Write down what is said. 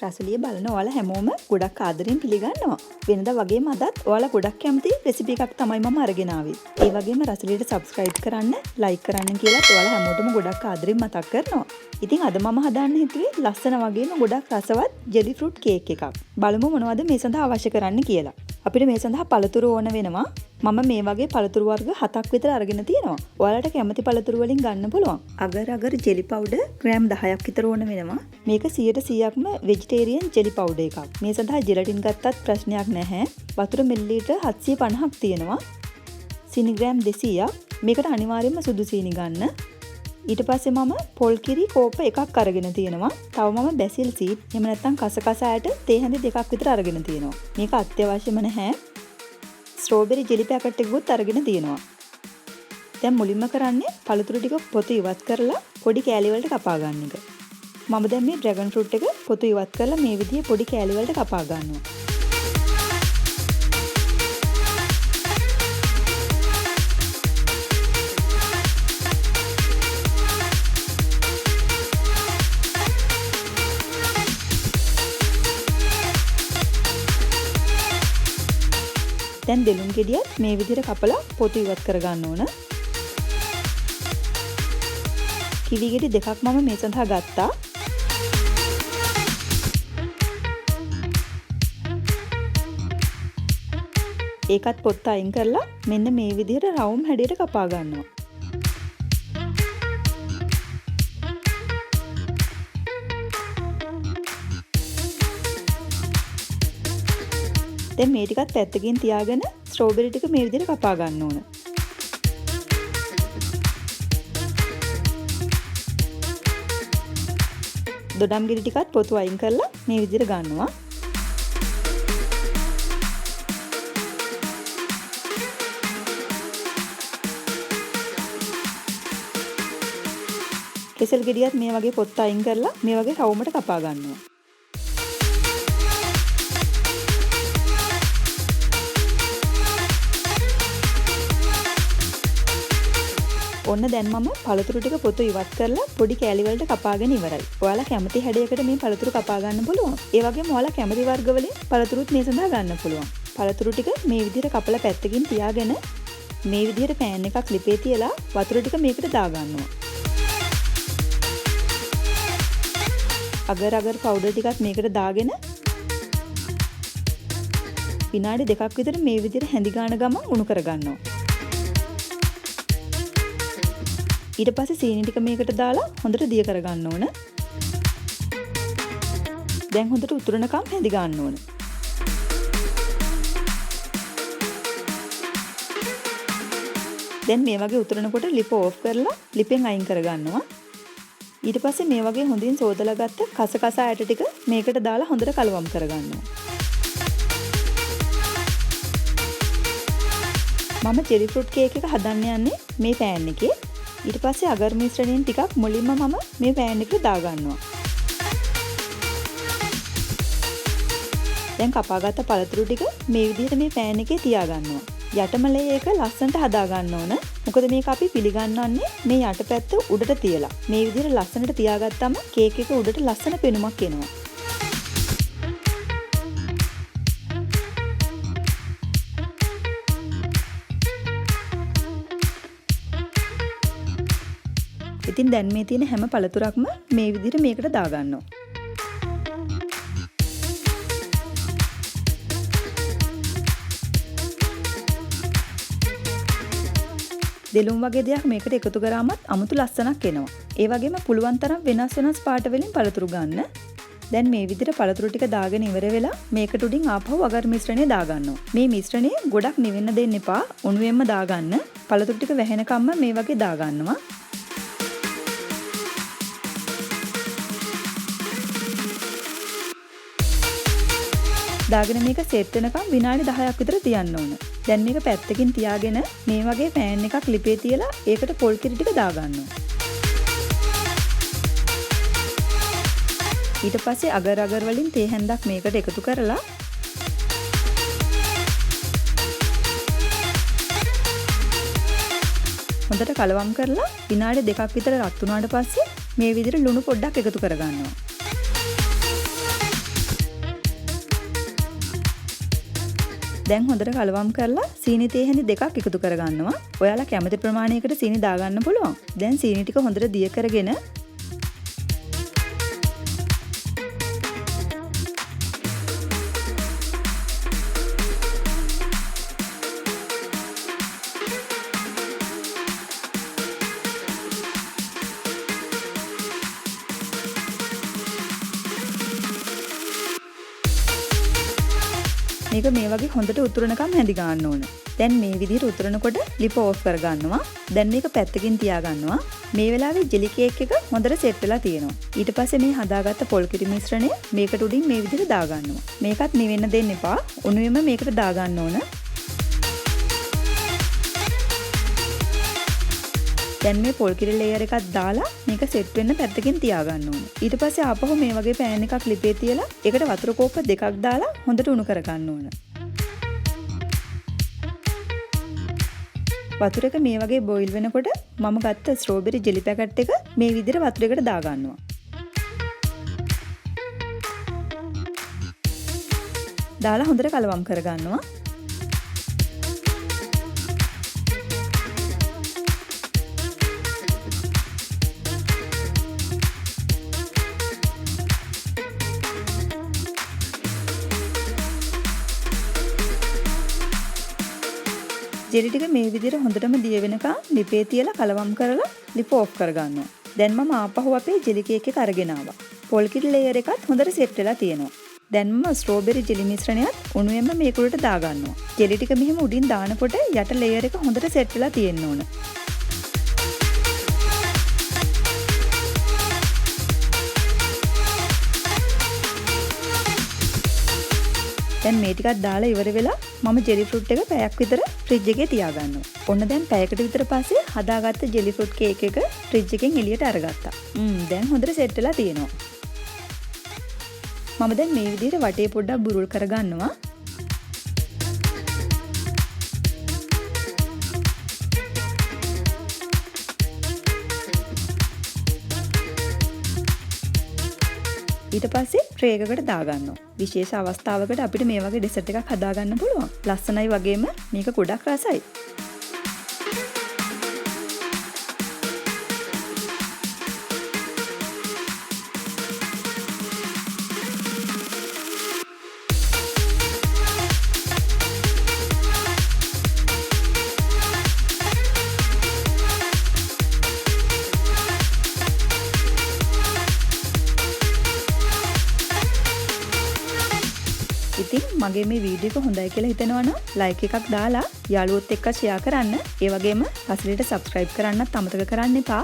රසලිය බලන ඔයාලා හැමෝම ගොඩක් ආදරෙන් පිළිගන්නවා. වෙනදා වගේම අදත් ඔයාලා ගොඩක් කැමති රෙසිපි එකක් තමයි මම අරගෙන ආවේ. ඒ වගේම රසලියට subscribe කරන්න, like කරන්න කියලා ඔයාලා හැමෝටම ගොඩක් ආදරෙන් මතක් කරනවා. ඉතින් අද මම හදාන්න හිතුවේ ලස්සන වගේම ගොඩක් රසවත් ජෙලි ෆෘට් කේක් එකක්. බලමු මොනවද මේ සඳහා අවශ්‍ය කරන්න කියලා. අපිට මේ සඳහා පළතුරු ඕන වෙනවා. මම මේ වගේ පළතුරු වර්ග 7ක් විතර අරගෙන තියෙනවා. ඔයාලට කැමති පළතුරු වලින් ගන්න පුළුවන්. අගර ජෙලි පවුඩර් ග්‍රෑම් 10ක් විතර ඕන වෙනවා. මේක 100%ක්ම වෙජිටේරියන් ජෙලි පවුඩර් එකක්. මේ සඳහා ජෙලටින් ගත්තත් ප්‍රශ්නයක් නැහැ. වතුර මිලිලීටර් 750ක් තියෙනවා. සීනි ග්‍රෑම් 200ක්. මේකට අනිවාර්යයෙන්ම සුදු සීනි ගන්න. ඊට පස්සේ මම පොල් කිරි කෝප එකක් අරගෙන තියෙනවා. තව මම බැසිල් සීඩ් එහෙම නැත්නම් කසකස ඇට තේ හැඳි දෙකක් විතර අරගෙන තියෙනවා. මේක අත්‍යවශ්‍යම නැහැ. ස්ට්‍රෝබෙරි ජෙලි පැකට් එකකුත් අරගෙන තියෙනවා. දැන් මුලින්ම කරන්නේ පළතුරු ටික පොතු ඉවත් කරලා පොඩි කෑලි වලට කපා ගන්න එක. මම දැන් මේ ඩ්‍රැගන් ෆෘට් එක පොතු ඉවත් කරලා මේ විදිහේ පොඩි කෑලි වලට කපා ගන්නවා. දැන් දෙලුම් ගෙඩියත් මේ විදිහට කපලා පොතු ඉවත් කරගන්න ඕන. කිවි ගෙඩි දෙකක් මම මේ සඳහා ගත්තා. ඒකත් පොත්ත අයින් කරලා මෙන්න මේ විදිහට රවුම් හැඩයට කපා ගන්නවා. දැන් මේ ටිකත් පැත්තකින් තියාගෙන ස්ට්‍රෝබෙරි ටික මේ විදිහට කපා ගන්න ඕන. දොඩම් ගෙඩි ටිකත් පොතු අයින් කරලා මේ විදිහට ගන්නවා. කෙසෙල් ගෙඩියත් මේ වගේ පොත්ත අයින් කරලා මේ වගේ රවුමට කපා ගන්නවා. ඔන්න දැන් මම පළතුරු ටික පොතු ඉවත් කරලා පොඩි කෑලි වලට කපාගෙන ඉවරයි. ඔයාලා කැමති හැඩයකට මේ පළතුරු කපා ගන්න පුළුවන්. ඒ වගේම ඔයාලා කැමති වර්ග වලින් පළතුරුත් මේ සඳහා ගන්න පුළුවන්. පළතුරු ටික මේ විදිහට කපලා පැත්තකින් තියාගෙන මේ විදිහට පෑන් එකක් ලිපේ තියලා වතුර ටික මේකට දා ගන්නවා. අගර පවුඩර් ටිකත් මේකට දාගෙන විනාඩි 2ක් විතර මේ විදිහට හැඳි ගන්න ගමන් උණු කර ගන්නවා. ඊට පස්සේ සීනි ටික මේකට දාලා හොඳට දිය කරගන්න ඕන. දැන් හොඳට උතුරනකම් හැඳි ගන්න ඕන. දැන් මේ වගේ උතුරනකොට ලිප ඕෆ් කරලා ලිපෙන් අයින් කරගන්නවා. ඊට පස්සේ මේ වගේ හොඳින් සෝදලා ගත්ත කසකස ඇට ටික මේකට දාලා හොඳට කලවම් කරගන්නවා. මම ජෙලි ෆෘට් කේක් එක හදන්න යන්නේ මේ පෑන් එකේ. ඊට පස්සේ අගර් මිශ්‍රණයෙන් ටිකක් මුලින්ම මම මේ පෑන් එකට දා ගන්නවා. දැන් කපාගත්ත පළතුරු ටික මේ විදිහට මේ පෑන් එකේ තියා ගන්නවා. යටම ලේ එක ලස්සනට හදා ගන්න ඕන. මොකද මේක අපි පිළිගන්නන්නේ මේ යටපැත්ත උඩට තියලා. මේ විදිහට ලස්සනට තියාගත්තම කේක් එක උඩට ලස්සන පෙනුමක් එනවා. ඉතින් දැන් මේ තියෙන හැම පළතුරක්ම මේ විදිහට මේකට දා ගන්නවා. දෙලුම් වගේ දෙයක් මේකට එකතු කරාමත් අමුතු ලස්සනක් එනවා. ඒ වගේම පුළුවන් තරම් වෙනස් පාට වලින් පළතුරු ගන්න. දැන් මේ විදිහට පළතුරු ටික දාගෙන ඉවර වෙලා මේකට උඩින් ආපහු අගර් මිශ්‍රණය දා ගන්නවා. මේ මිශ්‍රණය ගොඩක් නිවෙන්න දෙන්න එපා. උණුවෙන්ම දා ගන්න. පළතුරු ටික වැහෙනකම්ම මේ වගේ දා ගන්නවා. දාගෙන මේක සෙට් වෙනකම් විනාඩි 10ක් විතර තියන්න ඕන. දැන් මේක පැත්තකින් තියාගෙන මේ වගේ පෑන් එකක් ලිපේ තියලා ඒකට පොල් කිරි ටික දා ගන්නවා. ඊට පස්සේ අගර වලින් තේ හැන්දක් මේකට එකතු කරලා හොඳට කලවම් කරලා විනාඩි 2ක් විතර රත් වුණාට පස්සේ මේ විදිහට ලුණු පොඩ්ඩක් එකතු කරගන්නවා. දැන් හොඳට කලවම් කරලා සීනි තේ හැඳි දෙකක් එකතු කරගන්නවා. ඔයාලා කැමති ප්‍රමාණයකට සීනි දාගන්න පුළුවන්. දැන් සීනි ටික හොඳට දිය කරගෙන මේක මේ වගේ හොඳට උතුරනකම් හැඳි ගන්න ඕන. දැන් මේ විදිහට උතුරනකොට ලිප ඕෆ් කරගන්නවා. දැන් මේක පැත්තකින් තියාගන්නවා. මේ වෙලාවේ ජෙලි කේක් එක හොඳට සෙට් වෙලා තියෙනවා. ඊට පස්සේ මේ හදාගත්ත පොල් කිරි මිශ්‍රණය මේකට උඩින් මේ විදිහට දාගන්නවා. මේකත් නිවෙන්න දෙන්න එපා. උණුවෙම මේකට දාගන්න ඕන. දැන් මේ පොල් කිරි ලේයර් එකක් දාලා මේක සෙට් වෙන්න පැත්තකින් තියාගන්න ඕන. ඊට පස්සේ ආපහු මේ වගේ පෑන් එකක් ලිපේ තියලා ඒකට වතුර කෝප්ප දෙකක් දාලා හොඳට උණු කරගන්න ඕන. වතුර එක මේ වගේ බොයිල් වෙනකොට මම ගත්ත ස්ට්‍රෝබෙරි ජෙලි පැකට් එක මේ විදිහට වතුරේකට දාගන්නවා. දාලා හොඳට කලවම් කරගන්නවා. ජෙලි ටික මේ විදිහට හොඳටම දිය වෙනකන් ලිපේ තියලා කලවම් කරලා ලිප ඕෆ් කරගන්නවා. දැන් මම ආපහු අපේ ජෙලි කේක් එක අරගෙන ආවා. පොල් කිරි ලේයර් එකත් හොඳට සෙට් වෙලා තියෙනවා. දැන් මම ස්ට්‍රෝබෙරි ජෙලි මිශ්‍රණයත් උණුවෙන්ම මේක උඩට දාගන්නවා. ජෙලි ටික මෙහෙම උඩින් දානකොට යට ලේයර් එක හොඳට සෙට් වෙලා තියෙන්න ඕන. දැන් මේ ටිකක් දාලා ඉවර වෙලා මම ජෙලි ෆෘට් එක පැයක් විතර ෆ්‍රිජ් එකේ තියාගන්නවා. ඔන්න දැන් පැයකට විතර පස්සේ හදාගත්ත ජෙලි ෆෘට් කේක් එක ෆ්‍රිජ් එකෙන් එළියට අරගත්තා. දැන් හොඳට සෙට් වෙලා තියෙනවා. මම දැන් මේ විදිහට වටේ පොඩ්ඩක් බුරුල් කරගන්නවා. ඊට පස්සේ ට්‍රේ එකකට දාගන්නවා. විශේෂ අවස්ථාවකට අපිට මේ වගේ ඩෙසර්ට් එකක් හදාගන්න පුළුවන්. ලස්සනයි වගේම මේක ගොඩක් රසයි. ඉතින් මගේ මේ වීඩියෝ එක හොඳයි කියලා හිතෙනවා නම් ලයික් එකක් දාලා යාළුවොත් එක්ක ෂෙයා කරන්න. ඒ වගේම රසලියට සබ්ස්ක්‍රයිබ් කරන්නත් අමතක කරන්න එපා.